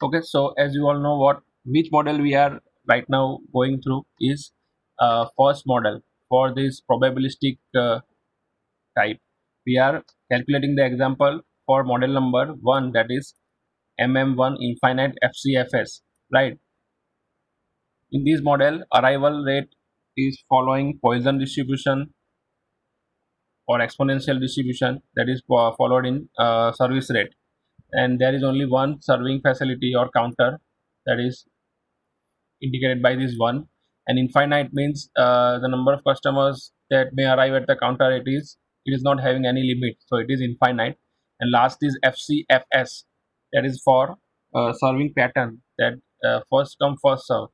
Okay, so as you all know, what which model we are right now going through is first model for this probabilistic type. We are calculating the example for model number one, that is MM1 infinite FCFS. Right. In this model, arrival rate is following Poisson distribution or exponential distribution, that is followed in service rate, and there is only one serving facility or counter, that is indicated by this one. And infinite means the number of customers that may arrive at the counter, it is not having any limit, so it is infinite. And last is FCFS, that is for serving pattern, that first come first serve.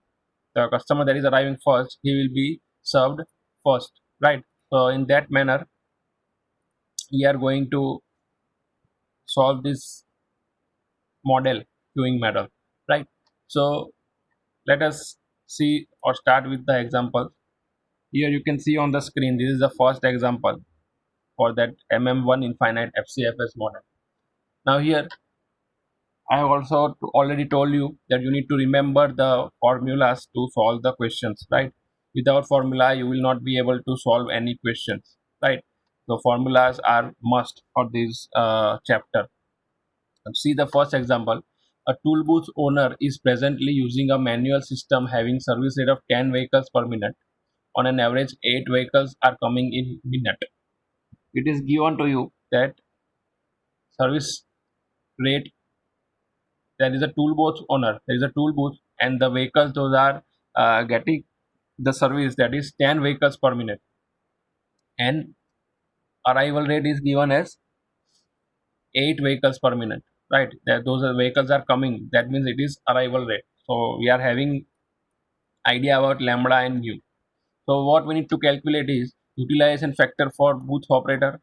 The customer that is arriving first, he will be served first, right? So in that manner we are going to solve this model, queuing model, right? So let us see or start with the example. Here you can see on the screen, this is the first example for that MM1 infinite FCFS model. Now here I have also already told you that you need to remember the formulas to solve the questions, right? Without formula you will not be able to solve any questions, right? So formulas are must for this chapter. See the first example. A tool booth owner is presently using a manual system having service rate of 10 vehicles per minute. On an average, 8 vehicles are coming in minute. It is given to you that service rate, there is a tool booth owner, there is a tool booth, and the vehicles those are getting the service, that is 10 vehicles per minute, and arrival rate is given as 8 vehicles per minute, right? That those are vehicles are coming, that means it is arrival rate. So we are having idea about lambda and mu. So what we need to calculate is utilization factor for booth operator,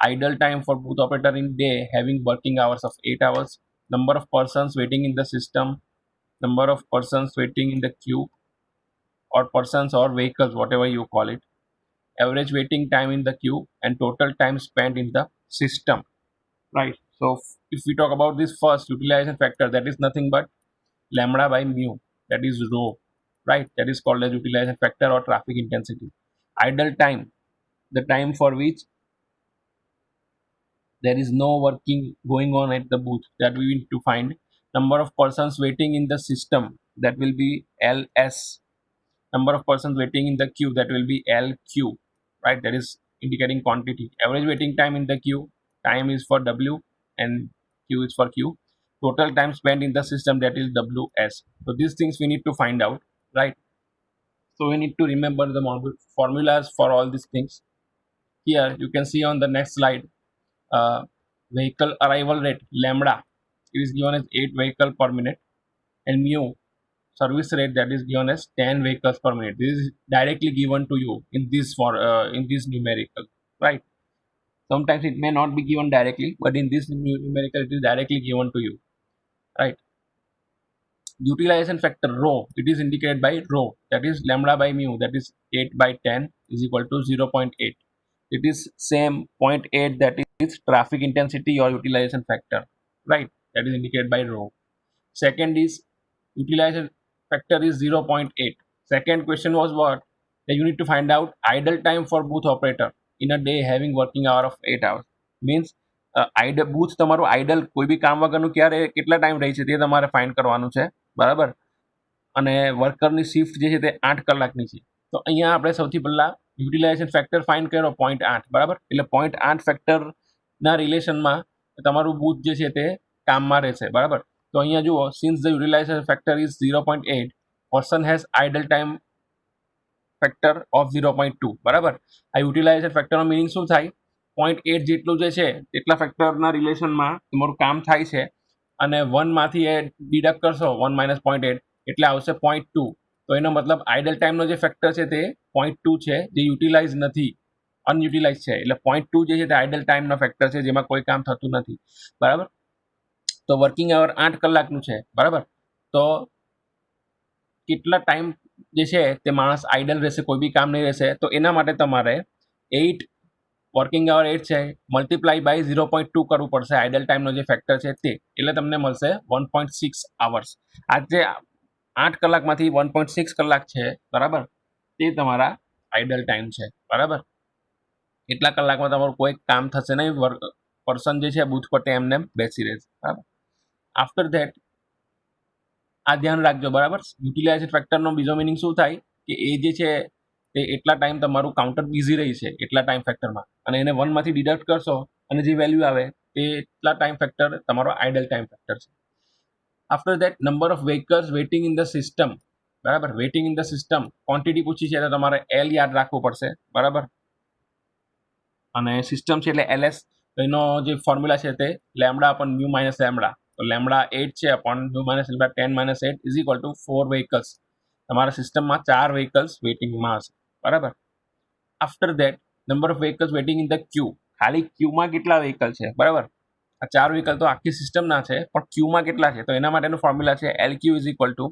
idle time for booth operator in day having working hours of 8 hours, number of persons waiting in the system, number of persons waiting in the queue, or persons or vehicles, whatever you call it, average waiting time in the queue, and total time spent in the system, right? So if we talk about this first utilization factor, that is nothing but lambda by mu, that is rho, right? That is called as utilization factor or traffic intensity. Idle time, the time for which there is no working going on at the booth, that we need to find. Number of persons waiting in the system, that will be ls. Number of persons waiting in the queue, that will be lq, right? That is indicating quantity. Average waiting time in the queue, time is for w, and q is for q. Total time spent in the system, that is ws. So these things we need to find out, right? So we need to remember the formulas for all these things. Here you can see on the next slide, uh, vehicle arrival rate lambda, it is given as 8 vehicle per minute, and mu service rate, that is given as 10 vehicles per minute. This is directly given to you in this for in this numerical, right? Sometimes it may not be given directly, but in this numerical it is directly given to you, right? Utilization factor rho, it is indicated by rho, that is lambda by mu, that is 8 by 10 is equal to 0.8. It is same zero point 0.8, that is traffic intensity or utilization factor, right? That is indicated by rho. Second is utilization factor is 0.8. Second question was what, that you need to find out idle time for booth operator in a day having working hour of 8 hours. Means idol booth તમારું idol કોઈ બી કામ વગરનું ક્યારે કેટલા time રહી છે તે તમારે ફાઇન્ડ કરવાનું છે, બરાબર? અને વર્કરની શિફ્ટ જે છે તે 8 કલાકની છે. તો અહીંયા આપણે સૌથી પહેલાં યુટિલાઇઝેશન ફેક્ટર ફાઇન્ડ કર્યો 0.8, બરાબર? એટલે 0.8 ફેક્ટરના રિલેશનમાં તમારું બૂથ જે છે તે કામમાં રહેશે, બરાબર? તો અહીંયા જુઓ, since the utilization factor is 0.8, person has idle time factor of 0.2, બરાબર? આ યુટિલાઇઝેશન ફેક્ટરનો મિનિંગ શું થાય? 0.8 જેટલું જે છે તેટલા ફેક્ટરના રિલેશનમાં તમારું કામ થાય છે, અને 1માંથી એ ડિડક્ટ કરશો, 1 માઇનસ 0.8 એટલે આવશે 0.2. તો એનો મતલબ આઇડલ ટાઈમનો જે ફેક્ટર છે તે 0.2 છે, જે યુટિલાઇઝ નથી, અનયુટિલાઇઝ છે. એટલે 0.2 જે છે તે આઇડલ ટાઈમનો ફેક્ટર છે, જેમાં કોઈ કામ થતું નથી, બરાબર? તો વર્કિંગ અવર 8 કલાકનું છે, બરાબર? તો કેટલા ટાઈમ જે છે તે માણસ આઇડલ રહેશે, કોઈ બી કામ નહીં રહેશે, તો એના માટે તમારે 8 વર્કિંગ અવર 8 છે, મલ્ટીપ્લાય બાય 0.2 કરવું પડશે આઇડલ ટાઈમનો જે ફેક્ટર છે તે, એટલે તમને મળશે 1.6 અવર્સ. આ જે 8 કલાકમાંથી 1.6 કલાક છે બરાબર, તે તમારા આઇડલ ટાઈમ છે બરાબર. એટલા કલાકમાં તમારું કોઈ કામ થશે નહીં, પર્સન જે છે બૂથ પર એમને બેસી રહેશે બરાબર. આફ્ટર ધેટ આ ધ્યાન રાખજો બરાબર. યુટિલાઇઝેશન ફેક્ટરનો બીજો મિનિંગ શું થાય કે એ જે છે તે એટલા ટાઈમ તમારું કાઉન્ટર બિઝી રહી છે એટલા ટાઈમ ફેક્ટરમાં, અને એને 1 માંથી ડિડક્ટ કરશો અને જે વેલ્યુ આવે તે એટલા ટાઈમ ફેક્ટર તમારો આઇડલ ટાઈમ ફેક્ટર છે. After that number of vehicles waiting in the system બરાબર. Waiting in the system quantity પૂછી છે તો તમારે એલ યાદ રાખવું પડશે બરાબર. અને સિસ્ટમ છે એટલે એલએસ, એનો જે ફોર્મ્યુલા છે તે lambda upon mu minus lambda. તો લેમડા 8 છે upon mu minus lambda 10 minus 8 is equal to 4 vehicles. તમારા સિસ્ટમમાં 4 વ્હીકલ્સ વેઇટિંગમાં હશે બરાબર. After that number of vehicles waiting in the queue. ખાલી ક્યુમાં કેટલા વ્હીકલ છે બરાબર. આ 4 વ્હીકલ તો આખી સિસ્ટમના છે, પણ ક્યુમાં કેટલા છે તો એના માટેનું ફોર્મ્યુલા છે L Q is equal to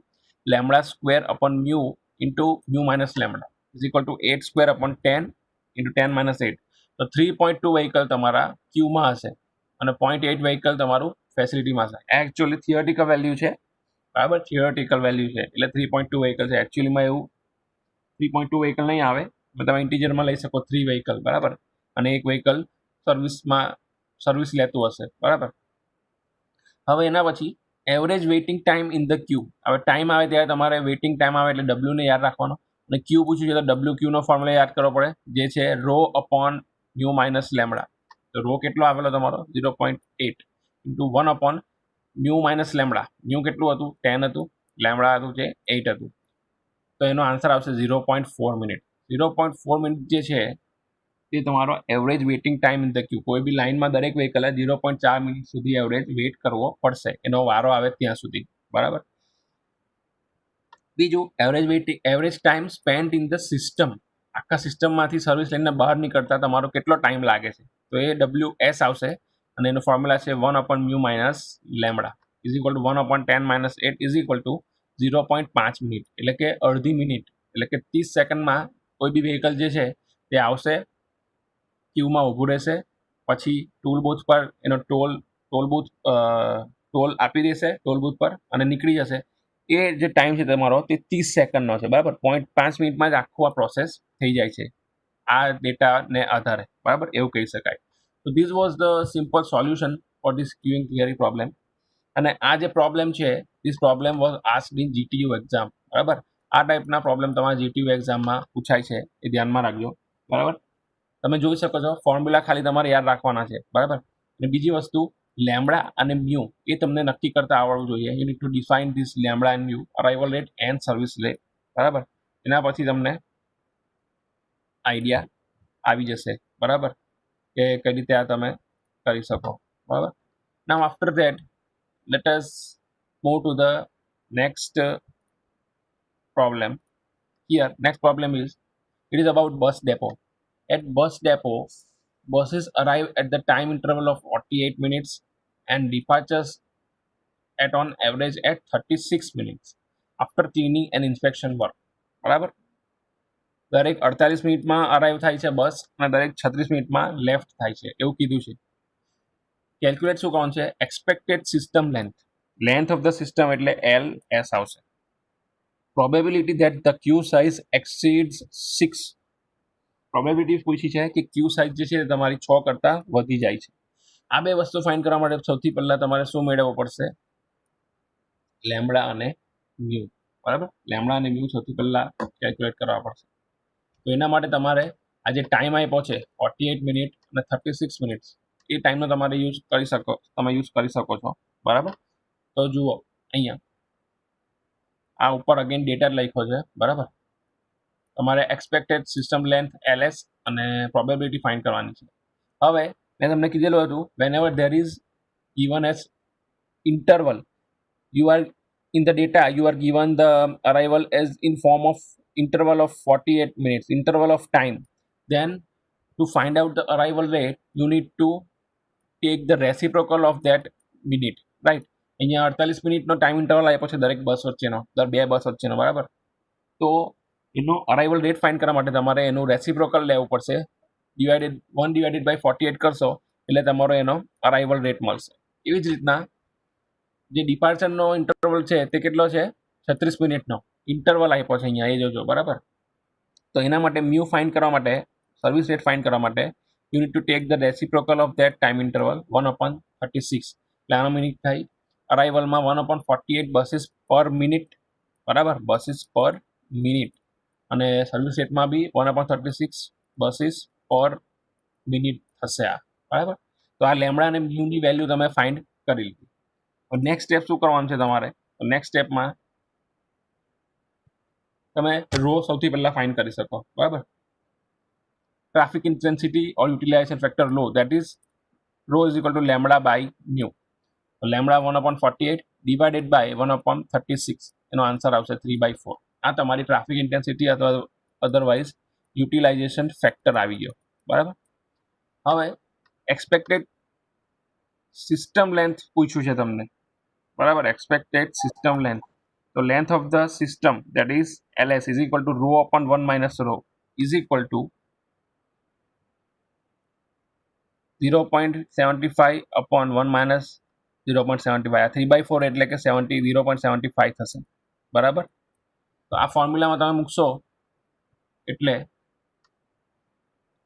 lambda square upon mu into mu minus lambda is equal two 8 square upon 10 into 10 minus 8. તો 3.2 વ્હીકલ તમારા ક્યુમાં હશે અને 0.8 વ્હીકલ તમારું ફેસિલિટીમાં હશે. એકચ્યુઅલી થિયોરિટિકલ વેલ્યુ છે બરાબર, થિયોરિટિકલ વેલ્યુ છે એટલે 3.2 વ્હીકલ છે. એકચ્યુઅલીમાં એવું 3.2 વ્હીકલ નહીં આવે, તમે ઇન્ટીજરમાં લઈ શકો 3 વ્હીકલ બરાબર, અને એક વ્હીકલ સર્વિસ લેતું હશે બરાબર. હવે એના પછી average waiting time in the queue. હવે ટાઈમ આવે ત્યારે તમારે વેઇટિંગ ટાઈમ આવે એટલે ડબલ્યુને યાદ રાખવાનો, અને ક્યુ પૂછ્યું છે તો ડબલ્યુ ક્યુનો ફોર્મ્યુલા યાદ કરવો પડે, જે છે rho upon mu minus lambda. તો રો કેટલો આવેલો તમારો 0.8 into 1 upon mu minus lambda. Mu કેટલું હતું 10 હતું, લેમડા હતું જે 8 હતું, તો એનો આન્સર આવશે 0.4 મિનિટ. 0.4 મિનિટ જે છે તે તમારો average waiting time in the queue. કોઈ બી લાઇનમાં દરેક વ્હીકલે 0.4 મિનિટ સુધી એવરેજ વેઇટ કરવો પડશે, એનો વારો આવે ત્યાં સુધી બરાબર. બીજું average time spent in the system. આખા સિસ્ટમમાંથી સર્વિસ લઈને બહાર નીકળતા તમારો કેટલો ટાઈમ લાગે છે, તો એ ડબલ્યુ એસ આવશે, અને એનો ફોર્મ્યુલા છે 1 upon mu minus lambda is equal two 1 upon 10 minus 8 is equal to 0.5 minute, એટલે કે અડધી મિનિટ, એટલે કે 30 સેકન્ડમાં કોઈ બી વ્હીકલ જે છે તે આવશે, ક્યુમાં ઊભું રહેશે, પછી ટોલ બૂથ પર એનો ટોલ આપી દેશે ટોલ બૂથ પર અને નીકળી જશે. એ જે ટાઈમ છે તમારો તે 30 સેકન્ડનો છે બરાબર. 0.5 મિનિટમાં જ આખું આ પ્રોસેસ થઈ જાય છે આ ડેટાને આધારે બરાબર, એવું કહી શકાય. તો this was the simple solution for this queuing theory problem. અને આ જે પ્રોબ્લેમ છે this problem was asked in GTU exam બરાબર. આ ટાઈપના પ્રોબ્લેમ તમારા જીટીયુ એક્ઝામમાં પૂછાય છે, એ ધ્યાનમાં રાખજો બરાબર. તમે જોઈ શકો છો ફોર્મ્યુલા ખાલી તમારે યાદ રાખવાના છે બરાબર. અને બીજી વસ્તુ લેમડા અને મ્યુ એ તમને નક્કી કરતા આવડવું જોઈએ. You need two define this lambda and mu, arrival rate and service rate બરાબર. એના પછી તમને આઈડિયા આવી જશે બરાબર કે કઈ રીતે આ તમે કરી શકો બરાબર. Now after that let us move to the next problem. Here next problem is, it is about bus depot. At bus depot, buses arrive at the time interval of 48 minutes and departures at on average at 36 minutes after cleaning and inspection work બરાબર. દરેક 48 મિનિટમાં arrive થાય છે બસ, અને દરેક 36 મિનિટમાં left થાય છે એવું કીધું છે. કેલ્ક્યુલેટ શું કોણ છે, expected system length of the system એટલે એલ એસ આવશે. Probability that the queue size exceeds 6. Probability પૂછી છે કે ક્યુ સાઇઝ જે છે તમારી 6 કરતાં વધી જાય છે. આ બે વસ્તુ ફાઇન્ડ કરવા માટે સૌથી પહેલાં તમારે શું મેળવવો પડશે, લેમડા અને મ્યુ બરાબર. લેમડા અને મ્યુ સૌથી પહેલાં કેલ્ક્યુલેટ કરવા પડશે. તો એના માટે તમારે આ જે ટાઈમ આપ્યો છે 48 મિનિટ અને 36 મિનિટ, એ ટાઈમનો તમારે યુઝ કરી શકો છો બરાબર. તો જુઓ અહીંયા આ ઉપર અગેન ડેટા લખ્યો છે બરાબર. તમારે એક્સપેક્ટેડ સિસ્ટમ લેન્થ એલએસ અને પ્રોબેબિલિટી ફાઇન્ડ કરવાની છે. હવે મેં તમને કીધેલું હતું whenever there is given as interval, you are in the data you are given the arrival as in form of interval of 48 minutes, interval of time, then to find out the arrival rate you need to take the reciprocal of that minute, right. અહીંયા 48 મિનિટનો time interval આપ્યો છે દરેક બસ વચ્ચેનો, દર બે બસ વચ્ચેનો બરાબર. તો એનો અરાઇવલ રેટ ફાઇન્ડ કરવા માટે તમારે એનું રેસિપ્રોકલ લેવું પડશે 1/48 કરશો એટલે તમારો એનો અરાઇવલ રેટ મળશે. એવી જ રીતના જે ડિપાર્ચરનો ઇન્ટરવલ છે તે કેટલો છે? 36 મિનિટનો ઇન્ટરવલ આપ્યો છે અહીંયા, એ જોજો બરાબર. તો એના માટે મ્યુ ફાઇન્ડ કરવા માટે, સર્વિસ રેટ ફાઇન્ડ કરવા માટે you need to take the reciprocal of that time interval 1/36. એટલે આનો મિનિટ થાય અરાઇવલમાં 1/48 બસીસ પર મિનિટ, બરાબર, બસીસ પર મિનિટ. અને સર્વિસ રેટમાં બી 1/36 બસીસ પર મિનિટ થશે આ, બરાબર. તો આ લેમડા અને મ્યુની વેલ્યુ તમે ફાઇન્ડ કરી લીધી. નેક્સ્ટ સ્ટેપ શું કરવાનું છે તમારે? નેક્સ્ટ સ્ટેપમાં તમે રો સૌથી પહેલા ફાઇન્ડ કરી શકો, બરાબર. Traffic intensity or utilization factor લો, that is rho is equal to lambda by mu. Lambda 1/48 divided by 1/36, એનો આન્સર આવશે 3/4. આ તમારી ટ્રાફિક ઇન્ટેન્સિટી અથવા અધરવાઇઝ યુટિલાઇઝેશન ફેક્ટર આવી ગયો, બરાબર. હવે એક્સપેક્ટેડ સિસ્ટમ લેન્થ પૂછ્યું છે તમને, બરાબર. એક્સપેક્ટેડ સિસ્ટમ લેન્થ, તો length of the system that is ls is equal to rho upon 1 minus rho is equal to 0.75 upon 1 minus 0.75. આ 3/4 એટલે કે 0.75 થશે, બરાબર. તો આ ફોર્મ્યુલામાં તમે મૂકશો એટલે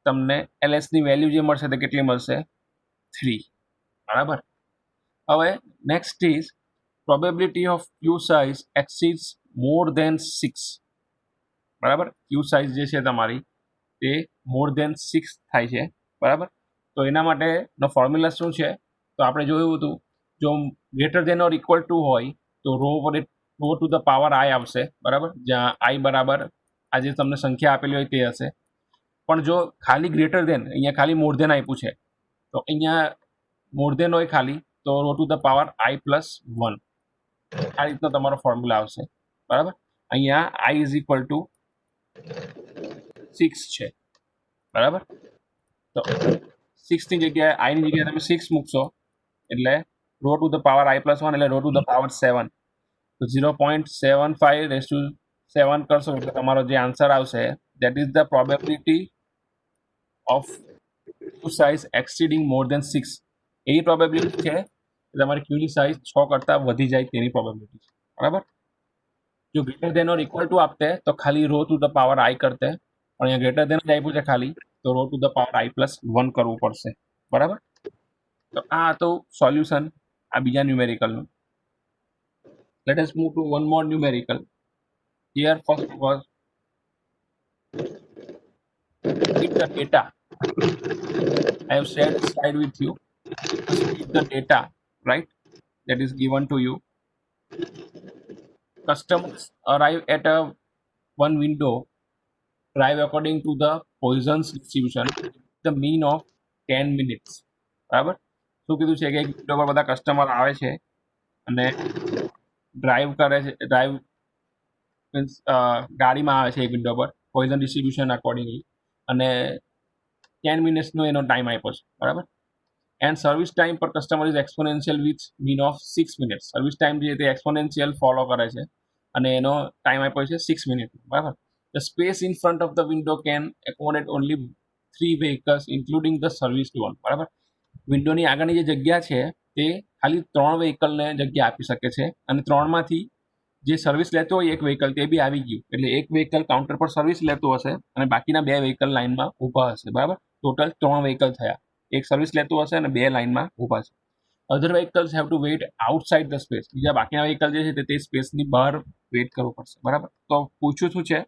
તમને ls ની વેલ્યુ જે મળશે તે કેટલી મળશે? 3, બરાબર. હવે next is probability of queue size exceeds more than 6, બરાબર. ક્યુ સાઇઝ જે છે તમારી તે મોર દેન 6 થાય છે, બરાબર. તો એના માટેનો ફોર્મ્યુલા શું છે? તો આપણે જોયું હતું, જો greater than or equal two હોય તો રો ટુ ધ પાવર આઈ આવશે, બરાબર. જ્યાં આઈ બરાબર આ જે તમને સંખ્યા આપેલી હોય તે હશે. પણ જો ખાલી ગ્રેટર દેન, અહીંયા ખાલી મોર દેન આપ્યું છે, તો અહીંયા મોર દેન હોય ખાલી તો rho to the power i plus 1. આ રીતનો તમારો ફોર્મ્યુલા આવશે, બરાબર. અહીંયા આઈ ઇઝ ઇક્વલ ટુ 6 છે, બરાબર. તો 6 ની જગ્યાએ આઈ ની જગ્યાએ તમે 6 મૂકશો એટલે rho to the power i plus 1 એટલે રો ટુ ધ પાવર 7. તો 0.75 કરશો એટલે તમારો જે આન્સર આવશે that is the probability of queue size exceeding more than 6. એવી પ્રોબેબિલિટી છે કે તમારી ક્યુની સાઇઝ 6 કરતાં વધી જાય તેની પ્રોબેબિલિટી છે, બરાબર. જો greater than or equal to આપતે તો ખાલી rho to the power i કરતે, પણ અહીંયા ગ્રેટર દેન જ આપ્યું છે ખાલી, તો rho to the power i plus 1 કરવું પડશે, બરાબર. તો આ હતું સોલ્યુશન આ બીજા ન્યુમેરિકલનું. Let us move to one more numerical. Here first was with the data. I have shared a slide with you. With the data, right, that is given to you. Customers arrive at a one window, drive according to the Poisson's distribution, the mean of 10 minutes. બરાબર. શું કીધું છે કે એક window પર બધા customer આવે છે અને ડ્રાઈવ કરે છે, ડ્રાઈવ મીન્સ ગાડીમાં આવે છે એક વિન્ડો પર પોઈઝન ડિસ્ટ્રીબ્યુશન અકોર્ડિંગલી, અને 10 મિનિટ્સનો એનો ટાઈમ આપ્યો છે, બરાબર. એન્ડ સર્વિસ ટાઈમ પર customer is exponential with mean of 6 minutes. Service time જે તે એક્સપોનેન્શિયલ ફોલો કરે છે અને એનો ટાઈમ આપ્યો છે 6 મિનિટ, બરાબર. The space in front of the window can accommodate only 3 vehicles including the service lane, બરાબર. વિન્ડોની આગળની જે જગ્યા છે તે ખાલી 3 વ્હીકલને જગ્યા આપી શકે છે, અને 3માંથી જે સર્વિસ લેતો હોય એક વ્હીકલ તે બી આવી ગયું, એટલે એક વ્હીકલ કાઉન્ટર પર સર્વિસ લેતું હશે અને બાકીના 2 વ્હીકલ લાઇનમાં ઊભા હશે, બરાબર. ટોટલ 3 વ્હીકલ થયા, એક સર્વિસ લેતું હશે અને 2 લાઇનમાં ઊભા છે. Other vehicles have to wait outside the space. બીજા બાકીના વ્હીકલ જે છે તે સ્પેસની બહાર વેઇટ કરવું પડશે, બરાબર. તો પૂછ્યું શું છે?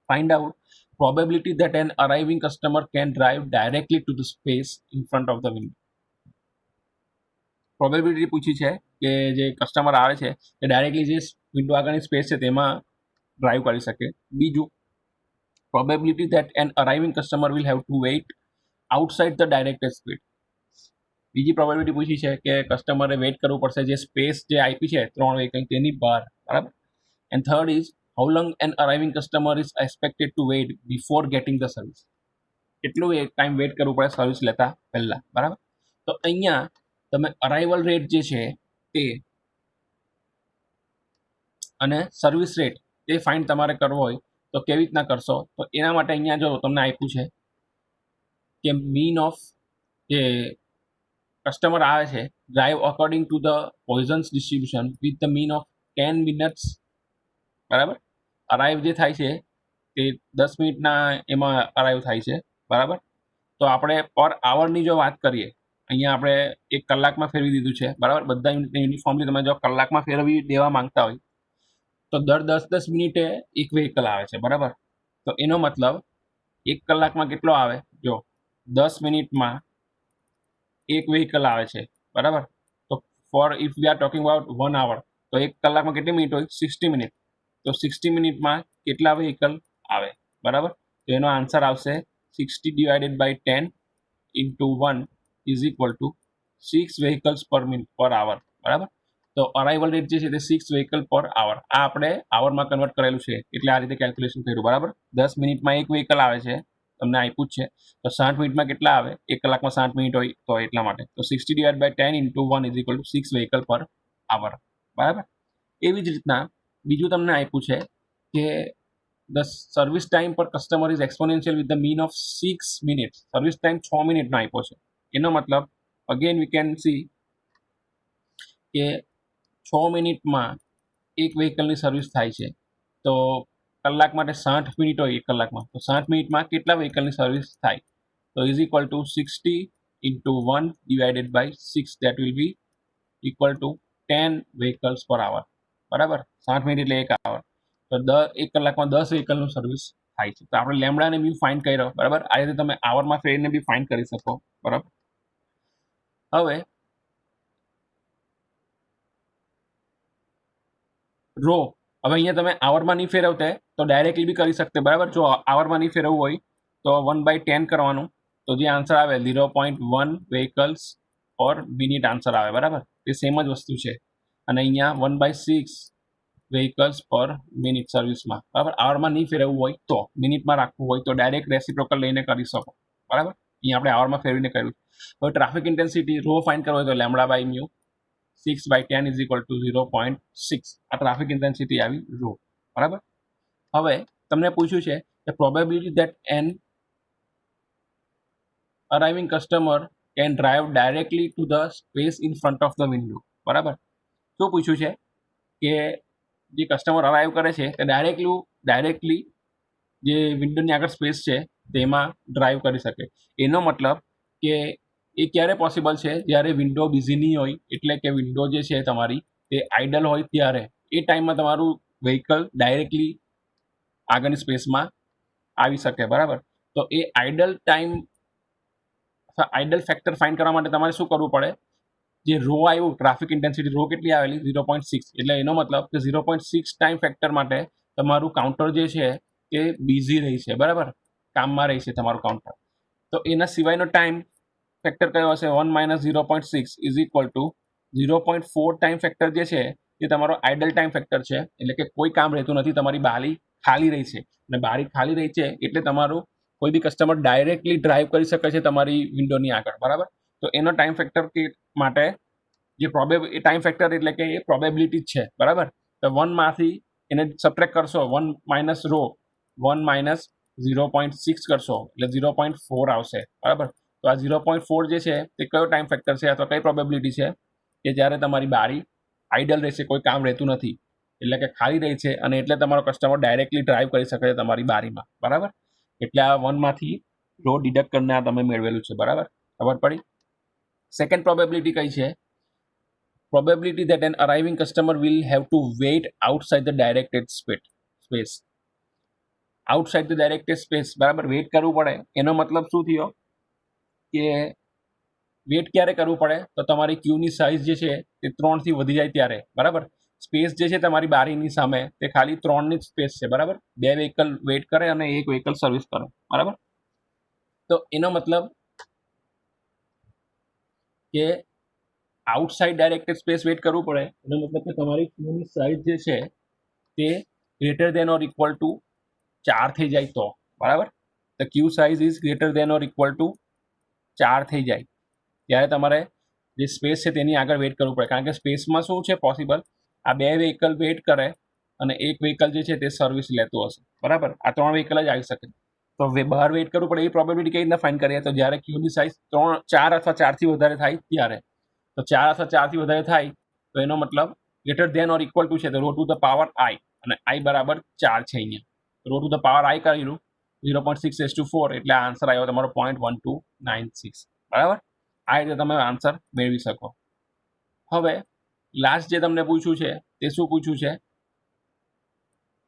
Find out probability that an arriving customer can drive directly to the space in front of the window. Probability પૂછી છે કે જે કસ્ટમર આવે છે તે ડાયરેક્ટલી જે વિન્ડો આગળની સ્પેસ છે તેમાં ડ્રાઈવ કરી શકે. બીજું, probability that an arriving customer will have to wait outside the directed space. બીજી પ્રોબેબિલિટી પૂછી છે કે કસ્ટમરે વેઇટ કરવું પડશે જે સ્પેસ જે આપી છે 3 વ્હીકલ તેની બહાર, બરાબર. And third is how long an arriving customer is expected to wait before getting the service. કેટલું ટાઈમ વેઇટ કરવું પડે સર્વિસ લેતા પહેલા, બરાબર. તો અહીંયા તમે અરાઇવલ રેટ જે છે તે અને સર્વિસ રેટ તે ફાઇન્ડ તમારે કરવો હોય તો કેવી રીતના કરશો? તો એના માટે અહીંયા જો તમને આપ્યું છે કે મીન ઓફ જે કસ્ટમર આવે છે drive according to the Poisson distribution with the mean of 10 minutes, બરાબર. અરાઈવ જે થાય છે તે 10 મિનિટના એમાં અરાઈવ થાય છે, બરાબર. તો આપણે પર આવરની જો વાત કરીએ, અહીંયા આપણે 1 કલાકમાં ફેરવી દીધું છે, બરાબર. બધા યુનિફોર્મલી તમે જો કલાકમાં ફેરવી દેવા માંગતા હોય તો દર 10-10 મિનિટે એક વ્હીકલ આવે છે, બરાબર. તો એનો મતલબ 1 કલાકમાં કેટલો આવે, જો 10 મિનિટમાં એક વ્હીકલ આવે છે, બરાબર. તો for if we are talking about 1 hour, તો 1 કલાકમાં કેટલી મિનિટ હોય, 60 મિનિટ. તો 60 મિનિટમાં કેટલા વ્હીકલ આવે, બરાબર. તો એનો આન્સર આવશે 60 divided by 10 into 1 is equal to 6 vehicles per minute per hour, બરાબર. તો અરાઇવલ રેટ જે છે તે 6 વ્હીકલ પર આવર, આ આપણે આવરમાં કન્વર્ટ કરેલું છે એટલે આ રીતે કેલ્ક્યુલેશન કર્યું, બરાબર. 10 મિનિટમાં એક વ્હીકલ આવે છે, તમને આપ્યું જ છે. તો 60 મિનિટમાં કેટલા આવે, 1 કલાકમાં 60 મિનિટ હોય તો એટલા માટે. તો 60 divide by 10 into 1 is equal to 6 vehicle per hour, બરાબર. એવી જ રીતના બીજું તમને આપ્યું છે કે ધ સર્વિસ ટાઈમ પર customer is exponential with the mean of 6 minutes. Service time 6 મિનિટનો આપ્યો છે. એનો મતલબ અગેન વી કેન સી કે 6 મિનિટમાં એક વ્હીકલની સર્વિસ થાય છે. તો કલાક માટે 60 મિનિટ હોય, 1 કલાકમાં, તો 60 મિનિટમાં કેટલા વ્હીકલની સર્વિસ થાય, તો is equal to 60 into 1 divided by 6, that will be equal to 10 vehicles per hour, બરાબર. 60 મિનિટ એટલે 1 આવર. તો 1 કલાકમાં 10 વ્હીકલનું સર્વિસ થાય છે. તો આપણે લેમડાને બી ફાઇન્ડ કર્યો, બરાબર. આ રીતે તમે આવરમાં ફેરવીને બી ફાઇન્ડ કરી શકો, બરાબર. હવે રો, હવે અહીંયા તમે આવરમાં નહીં ફેરવતા તો ડાયરેક્ટલી બી કરી શકતે, બરાબર. જો આવરમાં નહીં ફેરવવું હોય તો 1/10 કરવાનું, તો જે આન્સર આવે 0.1 વ્હીકલ્સ પર મિનિટ આન્સર આવે, બરાબર. એ સેમ જ વસ્તુ છે. અને અહીંયા 1/6 વ્હીકલ્સ પર મિનિટ સર્વિસમાં, બરાબર. આવરમાં નહીં ફેરવવું હોય તો મિનિટમાં રાખવું હોય તો ડાયરેક્ટ રેસિપ્રોકલ લઈને કરી શકો, બરાબર. અહીંયા આપણે આવરમાં ફેરવીને કર્યું. હવે ટ્રાફિક ઇન્ટેન્સિટી રો ફાઇન્ડ કરવો હોય તો lambda by mu 6/10 is equal to 0.6. આ ટ્રાફિક ઇન્ટેન્સિટી આવી રો, બરાબર. હવે તમને પૂછ્યું છે કે probability that an arriving customer can drive directly to the space in front of the window, બરાબર. શું પૂછ્યું છે કે જે કસ્ટમર અરાઇવ કરે છે તે ડાયરેક્ટલી જે વિન્ડોની આગળ સ્પેસ છે તેમાં ડ્રાઈવ કરી શકે. એનો મતલબ કે એ ક્યારે પોસિબલ છે, જ્યારે વિન્ડો બિઝી નહીં હોય, એટલે કે વિન્ડો જે છે તમારી તે આઇડલ હોય ત્યારે એ ટાઈમમાં તમારું વ્હીકલ ડાયરેક્ટલી આગળની સ્પેસમાં આવી શકે, બરાબર. તો એ આઇડલ ફેક્ટર ફાઇન્ડ કરવા માટે તમારે શું કરવું પડે, જે રો આવ્યું ટ્રાફિક ઇન્ટેન્સિટી રો કેટલી આવેલી 0.6, એટલે એનો મતલબ કે 0.6 ટાઈમ ફેક્ટર માટે તમારું કાઉન્ટર જે છે તે બિઝી રહી છે, બરાબર, કામમાં રહી છે તમારું કાઉન્ટર. તો એના સિવાયનો ટાઈમ ફેક્ટર કયો હશે, 1 - 0.6 is equal two 0.4 time factor જે છે એ તમારો આઇડલ ટાઈમ ફેક્ટર છે, એટલે કે કોઈ કામ રહેતું નથી, તમારી બારી ખાલી રહી છે. અને બારી ખાલી રહી છે એટલે તમારું કોઈ બી કસ્ટમર ડાયરેક્ટલી ડ્રાઈવ કરી શકે છે તમારી વિન્ડોની આગળ, બરાબર. તો એનો ટાઈમ ફેક્ટર માટે જે એ ટાઈમ ફેક્ટર એટલે કે એ પ્રોબેબિલિટી જ છે, બરાબર. તો 1માંથી એને સબટ્રેક્ટ કરશો, 1 - રો, 1 - 0.6 કરશો એટલે 0.4 આવશે, બરાબર. તો આ 0.4 જે છે તે કયો ટાઈમ ફેક્ટર છે અથવા કઈ પ્રોબેબિલિટી છે કે જ્યારે તમારી બારી આઇડલ રહેશે, કોઈ કામ રહેતું નથી, એટલે કે ખાલી રહી છે, અને એટલે તમારો કસ્ટમર ડાયરેક્ટલી ડ્રાઈવ કરી શકે છે તમારી બારીમાં, બરાબર. એટલે આ 1માંથી રો ડિડક્ટ કરીને આ તમે મેળવેલું છે, બરાબર. ખબર પડી. સેકન્ડ પ્રોબેબિલિટી કઈ છે, probability that an arriving customer will have to wait outside the directed space. outside the directed space, બરાબર, વેઇટ કરવું પડે. એનો મતલબ શું થયો કે વેઇટ ક્યારે કરવું પડે, તો તમારી ક્યુની સાઇઝ જે છે તે 3થી વધી જાય ત્યારે, બરાબર. સ્પેસ જે છે તમારી બારીની સામે તે ખાલી 3ની જ સ્પેસ છે, બરાબર. 2 વ્હીકલ વેઇટ કરે અને 1 વ્હીકલ સર્વિસ કરે, બરાબર. તો એનો મતલબ કે આઉટસાઇડ ડાયરેક્ટેડ સ્પેસ વેઇટ કરવું પડે, એનો મતલબ કે તમારી ક્યુની સાઇઝ જે છે તે greater than or equal to 4 થઈ જાય તો, બરાબર. The queue size is greater than or equal to 4 થઈ જાય ત્યારે તમારે જે સ્પેસ છે તેની આગળ વેઇટ કરવું પડે, કારણ કે સ્પેસમાં શું છે પોસિબલ, આ 2 વ્હીકલ વેઇટ કરે અને 1 વ્હીકલ જે છે તે સર્વિસ લેતું હશે, બરાબર. આ 3 વ્હીકલ જ આવી શકે. તો બહાર વેઇટ કરવું પડે એ પ્રોબેબિલિટી કઈ રીતના ફાઇન્ડ કરીએ? તો જ્યારે ક્યુની સાઇઝ 4 અથવા 4થી વધારે થાય ત્યારે. તો 4 અથવા 4થી વધારે થાય તો એનો મતલબ greater than or equal to છે તો rho to the power i, અને આઈ બરાબર 4 છે અહીંયા. Rho to the power i કર્યું 0.6:4 એટલે આ આન્સર આવ્યો તમારો 0.1296. બરાબર? આ રીતે તમે આન્સર મેળવી શકો. હવે લાસ્ટ જે તમને પૂછ્યું છે તે શું પૂછ્યું છે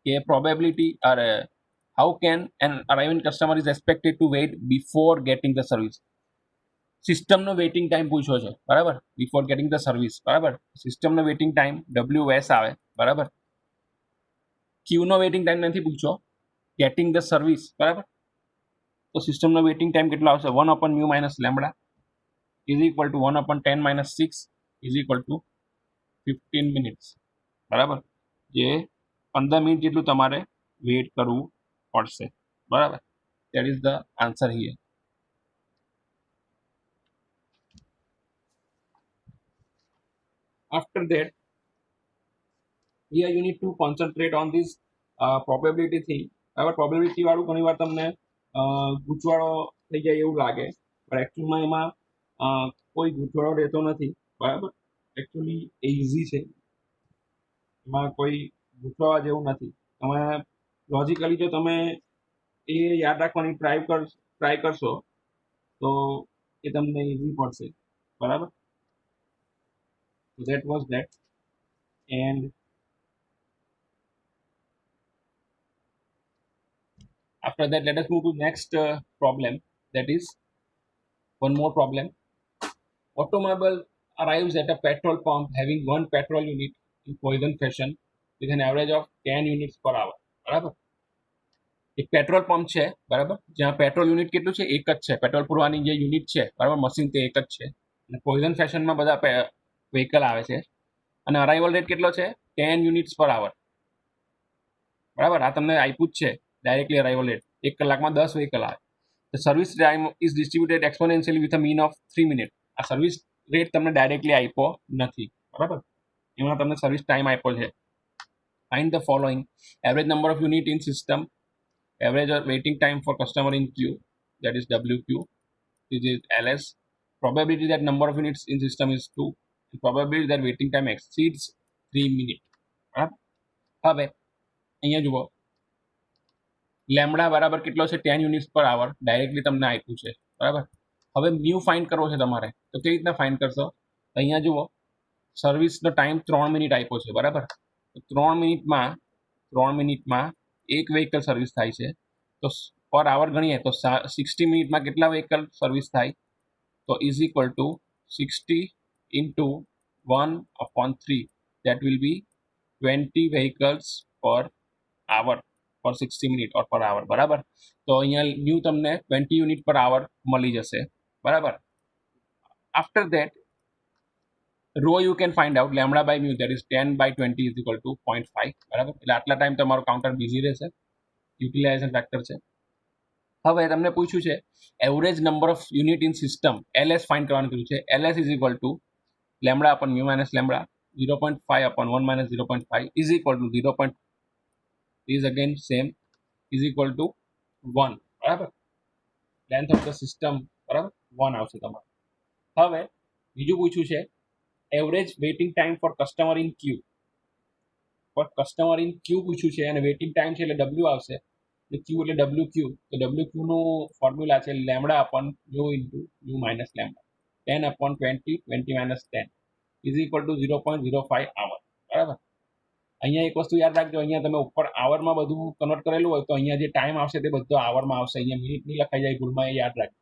કે પ્રોબેબિલિટી અરે how can an arriving customer is expected to wait before getting the service. સિસ્ટમનો વેઇટિંગ ટાઈમ પૂછ્યો છે, બરાબર, બિફોર ગેટિંગ ધ સર્વિસ. બરાબર, સિસ્ટમનો વેઇટિંગ ટાઈમ WS આવે. બરાબર, ક્યુનો વેઇટિંગ ટાઈમ નથી પૂછ્યો, ગેટિંગ ધ સર્વિસ. બરાબર, તો સિસ્ટમનો વેઇટિંગ ટાઈમ કેટલો આવશે? 1/μ minus lambda is equal to 1/10 - 6 is equal to 15 minutes. બરાબર, જે 15 મિનિટ જેટલું તમારે વેઇટ કરવું પડશે. બરાબર, that is the answer here. After that, here you need to concentrate on this probability thing. બરાબર, પ્રોબેબિલિટી વાળું ઘણી વાર તમને ગૂંચવાડો થઈ જાય એવું લાગે, પણ એકચ્યુઅલમાં એમાં કોઈ ગૂંચવાડો રહેતો નથી. બરાબર, એકચ્યુઅલી ઇઝી છે, એમાં કોઈ ગૂંચવાવા જેવું નથી. તમે લોજિકલી જો તમે એ યાદ રાખવાની ટ્રાય કરશો તો એ તમને ઇઝી પડશે. બરાબર, so that was that. And after that, let us move to next problem. That is one more problem. Automobile arrives at a petrol pump having one petrol unit in poison fashion with an average of 10 units per hour. બરાબર, એક petrol pump છે. બરાબર, જ્યાં petrol unit કેટલું છે? એક જ છે. પેટ્રોલ પૂરવાની જે યુનિટ છે, બરાબર, મશીન તે એક જ છે, અને પોઈઝન ફેશનમાં બધા વ્હીકલ આવે છે, અને અરાઇવલ રેટ કેટલો છે? 10 યુનિટ્સ પર આવર. બરાબર, આ તમને આપ્યું જ છે ડાયરેક્ટલી અરાઇવલ રેટ. 1 કલાકમાં 10 વ્હીકલ આવે. The service time is distributed exponentially with a mean of 3 minute. આ સર્વિસ રેટ તમને ડાયરેક્ટલી આપ્યો નથી. બરાબર, એમાં તમને સર્વિસ ટાઈમ આપ્યો છે. Find the following: average number of unit in system, average waiting time for customer in queue, that is WQ, this is LS, probability that number of units in system is 2, and probability that waiting time exceeds 3 minutes. બરાબર, હવે અહીંયા જુઓ, lambda બરાબર કેટલો છે? 10 units પર આવર, directly તમને આપ્યું છે. બરાબર, હવે મ્યુ ફાઇન્ડ કરવો છે તમારે, તો કેવી રીતના ફાઇન્ડ કરશો? અહીંયા જુઓ, સર્વિસનો ટાઈમ 3 મિનિટ આપ્યો છે. બરાબર, તો 3 મિનિટમાં એક વ્હીકલ સર્વિસ થાય છે. તો પર આવર ગણીએ તો 60 મિનિટમાં કેટલા વ્હીકલ સર્વિસ થાય? તો is equal to 60 into 1/3, that will B 20 vehicles પર આવર પર 60 મિનિટ ઓર પર આવર. બરાબર, તો અહીંયા ન્યૂ તમને 20 યુનિટ પર આવર મળી જશે. બરાબર, after that rho you can find out lambda by mu, that is 10/20 is equal to 0.5. બરાબર, એટલે આટલા ટાઈમ તમારું કાઉન્ટર બિઝી રહેશે, યુટિલાઇઝેશન ફેક્ટર છે. હવે તમને પૂછ્યું છે average number of unit in system, LS find કરવાનું કીધું છે. LS is equal to lambda upon mu minus lambda, 0.5 upon 1 minus 0.5 is equal to 0. is again same, is equal to 1. બરાબર, લેન્થ ઓફ ધ સિસ્ટમ બરાબર 1 આવશે તમારે. હવે બીજું પૂછ્યું છે average waiting time for customer in queue. For customer in queue પૂછ્યું છે, અને વેઇટિંગ ટાઈમ છે એટલે W આવશે, એટલે ક્યુ એટલે WQ. તો WQ નું ફોર્મ્યુલા છે lambda upon mu into mu minus lambda, 10 upon 20, 20 minus 10 is equal to 0.05 hour. બરાબર, અહીંયા એક વસ્તુ યાદ રાખજો, અહીંયા તમે ઉપર આવરમાં બધું કન્વર્ટ કરેલું હોય તો અહીંયા જે ટાઈમ આવશે તે બધો આવરમાં આવશે. અહીંયા મિનિટ નહીં લખાઈ જાય ભૂલમાં, એ યાદ રાખજો.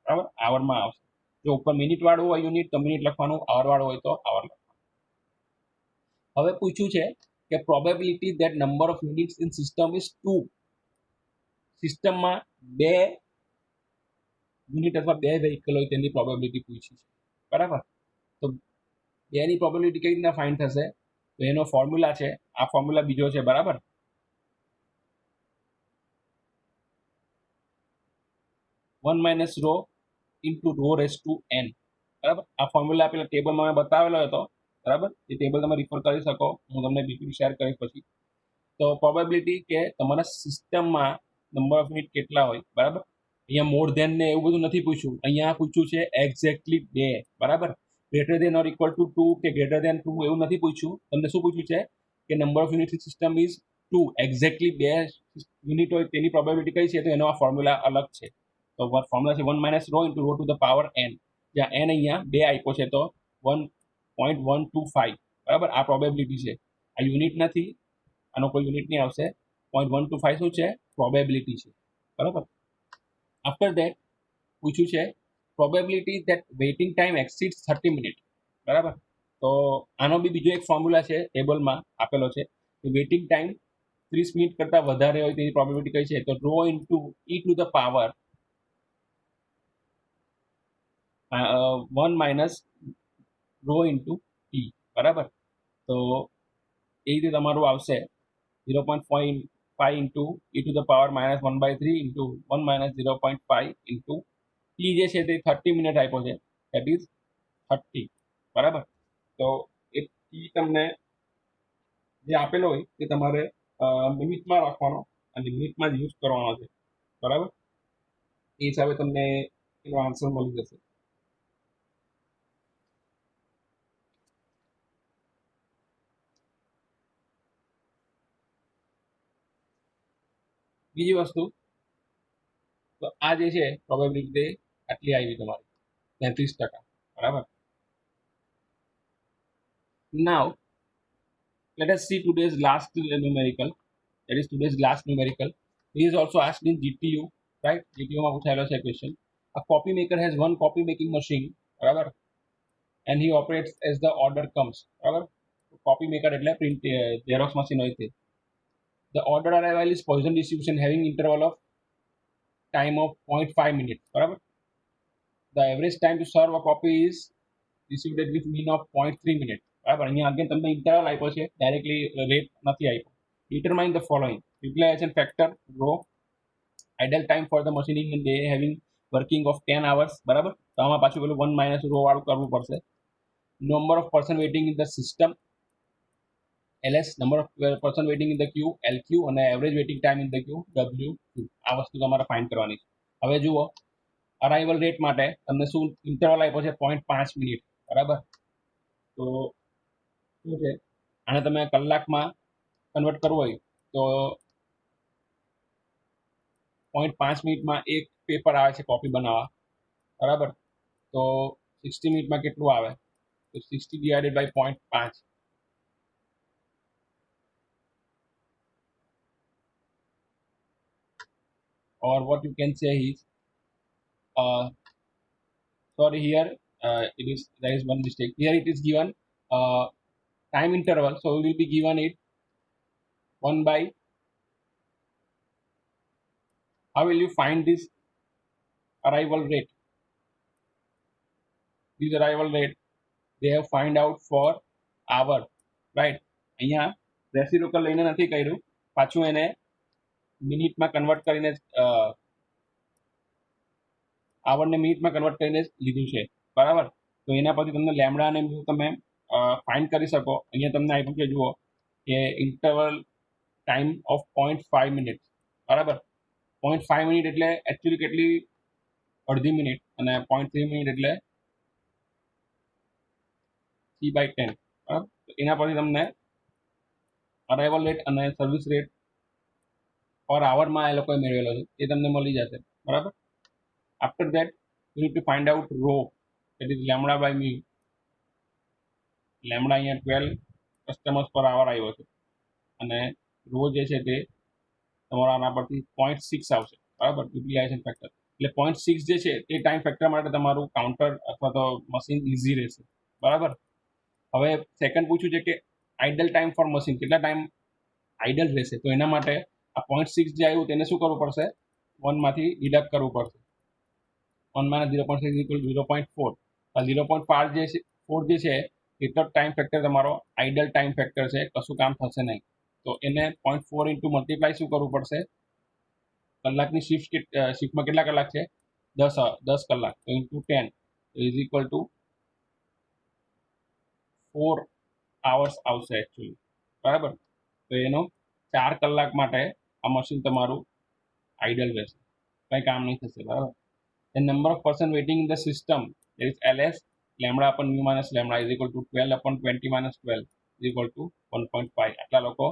બરાબર, આવરમાં આવશે. જો ઉપર મિનિટ વાળું હોય યુનિટ તો મિનિટ લખવાનું, આવર વાળું હોય તો આવર લખવાનું. હવે પૂછ્યું છે કે probability that number of units in system is 2. સિસ્ટમમાં 2 યુનિટ અથવા 2 વ્હીકલ હોય તેની પ્રોબેબિલિટી પૂછી છે. બરાબર, તો 2ની પ્રોબેબિલિટી કઈ રીતના ફાઇન્ડ થશે? તો એનો ફોર્મ્યુલા છે, આ ફોર્મ્યુલા બીજો છે. બરાબર, one minus rho into rho raise to n. બરાબર, આ ફોર્મ્યુલા પેલા ટેબલમાં મેં બતાવેલો હતો. બરાબર, એ ટેબલ તમે રિફર કરી શકો, હું તમને બીજું શેર કરીશ પછી. તો પ્રોબેબિલિટી કે તમારા સિસ્ટમમાં નંબર ઓફ યુનિટ કેટલા હોય, બરાબર. અહીંયા મોર ધેન ને એવું બધું નથી પૂછ્યું, અહીંયા પૂછ્યું છે એક્ઝેક્ટલી 2, બરાબર. Greater than or equal to 2 કે ગ્રેટર ધેન 2 એવું નથી પૂછ્યું. તમને શું પૂછ્યું છે કે number of unit system is 2, exactly 2 unit હોય તેની પ્રોબેબિલિટી કઈ છે, તો એનો આ ફોર્મ્યુલા અલગ છે. તો ફોર્મ્યુલા છે 1 minus rho into rho to the power n, જ્યાં n અહીંયા 2 આપ્યો છે તો 1.125, બરાબર. આ પ્રોબેબિલિટી છે, આ યુનિટ નથી, આનો કોઈ યુનિટ નહીં આવશે. 0.125 શું છે, પ્રોબેબિલિટી છે, બરાબર. આફ્ટર ધેટ પૂછ્યું છે probability that waiting time exceeds 30 minute, બરાબર. તો આનો બી બીજો એક ફોર્મ્યુલા છે, ટેબલમાં આપેલો છે કે વેઇટિંગ ટાઈમ 30 મિનિટ કરતાં વધારે હોય તેની પ્રોબેબિલિટી કઈ છે, તો rho into e to the power 1 minus rho into t, બરાબર. તો એ રીતે તમારું આવશે 0.5 into e to the power -1/3 into 1 minus 0.5 into t જે છે તે 30 મિનિટ આપ્યો છે, દેટ ઇઝ 30, બરાબર. તો એ ટી તમને જે આપેલો હોય તે તમારે મિનિટમાં રાખવાનો અને મિનિટમાં જ યુઝ કરવાનો છે, બરાબર. એ હિસાબે તમને એનો આન્સર મળી જશે. બીજી વસ્તુ, તો આ જે છે પ્રોબેબિલિટી આટલી આવી તમારી 33%, બરાબર. નાવ let us see today's last numerical, that is today's last numerical. He is also asked in GTU, right? GTU માં પૂછાયેલો છે question. A copy maker has one copy making machine, બરાબર, and he operates as the order comes, બરાબર. copy maker એટલે print xerox machine હોય છે. The order arrival is Poisson distribution having interval of time of 0.5 minutes, બરાબર. The average time to serve a copy is received with mean of 0.3 minutes, બરાબર. અહીંયા again તમને interval આપ્યો છે, directly rate નથી આપ્યો. Determine the following: utilization factor rho, idle time for the machining in day having working of 10 hours, બરાબર. તો આમાં પાછું પેલું 1 માઇનસ રો વાળું કરવું પડશે. Number of person waiting in the system, LS, number of person waiting in the queue, LQ, અને average waiting time in the queue, WQ. આ વસ્તુ તમારે ફાઇન્ડ કરવાની છે. હવે જુઓ, અરાઇવલ રેટ માટે તમને શું ઇન્ટરવલ આપ્યો છે, 0.5 મિનિટ, બરાબર. તો શું છે, આને તમે કલાકમાં કન્વર્ટ કરવું હોય તો 0.5 મિનિટમાં એક પેપર આવે છે કોપી બનાવવા, બરાબર. તો 60 મિનિટમાં કેટલું આવે, તો 60 divided by 0.5, or what you can say is sorry, here there is one mistake. Here it is given time interval, so we will be given it 1 by, how will you find this arrival rate? This arrival rate they have find out for hour, right? અહીંયા reciprocal લઈને નથી કર્યું, પાછું એને મિનિટમાં convert કરીને આવરને મિનિટમાં convert કરીને લીધું છે, બરાબર. તો એના પછી તમને લેમડા અને તમે ફાઇન્ડ કરી શકો. અહીંયા તમને આપ્યું છે, જુઓ કે ઇન્ટરવલ ટાઈમ ઓફ 0.5 મિનિટ, બરાબર. 0.5 મિનિટ એટલે એકચ્યુઅલી કેટલી, અડધી મિનિટ, અને 0.3 મિનિટ એટલે 3/10, બરાબર. એના પછી તમને અરાઇવલ રેટ અને સર્વિસ રેટ પર આવરમાં એ લોકોએ મેળવેલો છે, એ તમને મળી જશે, બરાબર. After that you need to find out rho, that is lambda by mu. Lambda અહીંયા 12 કસ્ટમર્સ પર આવર આવ્યો છે, અને રો જે છે તે તમારા આના પરથી 0.6 આવશે, બરાબર, યુટિલાઇઝેશન ફેક્ટર. એટલે 0.6 જે છે તે ટાઈમ ફેક્ટર માટે તમારું કાઉન્ટર અથવા તો મશીન ઇઝી રહેશે, બરાબર. હવે સેકન્ડ પૂછ્યું છે કે આઇડલ ટાઈમ ફોર મશીન, કેટલા ટાઈમ આઇડલ રહેશે, તો એના માટે આ 0.6 જે આવ્યું તેને શું કરવું પડશે, 1 માંથી ડિડક્ટ કરવું પડશે. 1 માઇનસ 0.6 ઇક્વલ 0.4. આ 0.4 જે છે, 4 જે છે એટલો ટાઈમ ફેક્ટર તમારો આઇડલ ટાઈમ ફેક્ટર છે, કશું કામ થશે નહીં. તો એને 0.4 ઇન્ટુ મલ્ટીપ્લાય શું કરવું પડશે, કલાકની શિફ્ટમાં કેટલા કલાક છે, 10 કલાક, તો into 10 is equal to 4 hours આવશે એકચ્યુઅલી, બરાબર. તો એનો 4 કલાક માટે આ મશીન તમારું આઈડલ રહેશે, કંઈ કામ નહીં થશે, બરાબર. The number of person waiting in the system, there is ls lambda upon mu minus lambda is equal to 12 upon 20 minus 12 is equal to 1.5. આટલા લોકો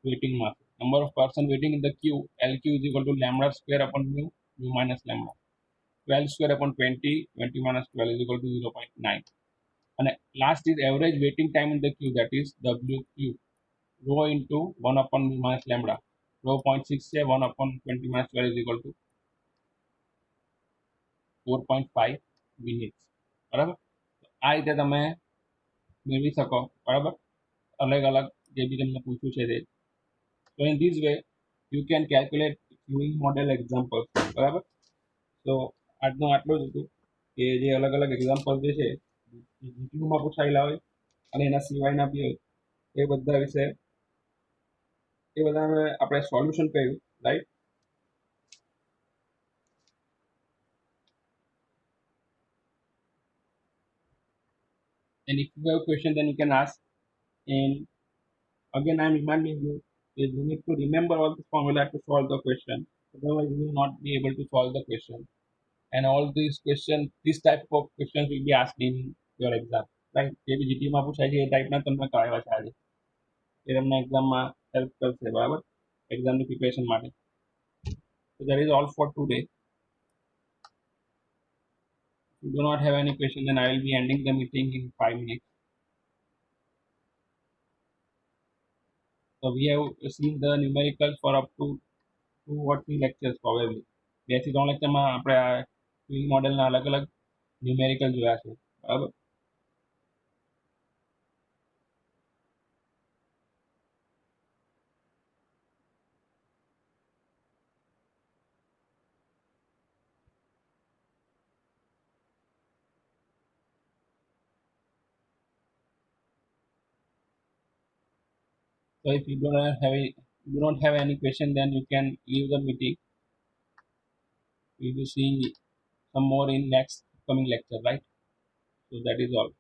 વેઇટિંગમાં છે. Number of person waiting in the queue, lq is equal to lambda square upon mu, mu minus lambda. 12 square upon 20, 20 minus 12 is equal to 0.9. And last is average waiting time in the queue, that is wq, rho into 1 upon mu minus lambda. Rho 0.6 છે, 1 upon 20 minus 12 is equal to 4.5 minutes, બરાબર. આ રીતે તમે મેળવી શકો, બરાબર, અલગ અલગ જે બી તમને પૂછ્યું છે તે. તો in this way you can calculate queuing model example, બરાબર. તો આજનું આટલું જ હતું કે જે અલગ અલગ એક્ઝામ્પલ જે છે જીટીયુમાં પૂછાયેલા હોય અને એના સિવાયના બી હોય એ બધા વિશે એ બધાને આપણે સોલ્યુશન કર્યું, right. And if you have a question, then you can ask. And again, I'm reminding you that you need to remember all the formula to solve the question. Otherwise, you will not be able to solve the question. And all these questions, this type of questions will be asked in your exam. Right? જે બી જીટીમાં પૂછાય છે એ ટાઈપના તમને કરાવ્યા છે આજે. એ તમને એક્ઝામમાં હેલ્પ કરશે, બરાબર, એક્ઝામની પ્રિપેરેશન માટે. So that is all for today. If you do not have any question, then I will be ending the meeting in 5 minutes. So we have seen the numericals for up to 2 or 3 lectures probably. 2 થી 3 લેક્ચરમાં આપણે આ queuing મોડેલના અલગ અલગ numerical જોયા છે, બરાબર. So if you do not have any question, then you can leave the meeting. We will see some more in next coming lecture, right? So that is all.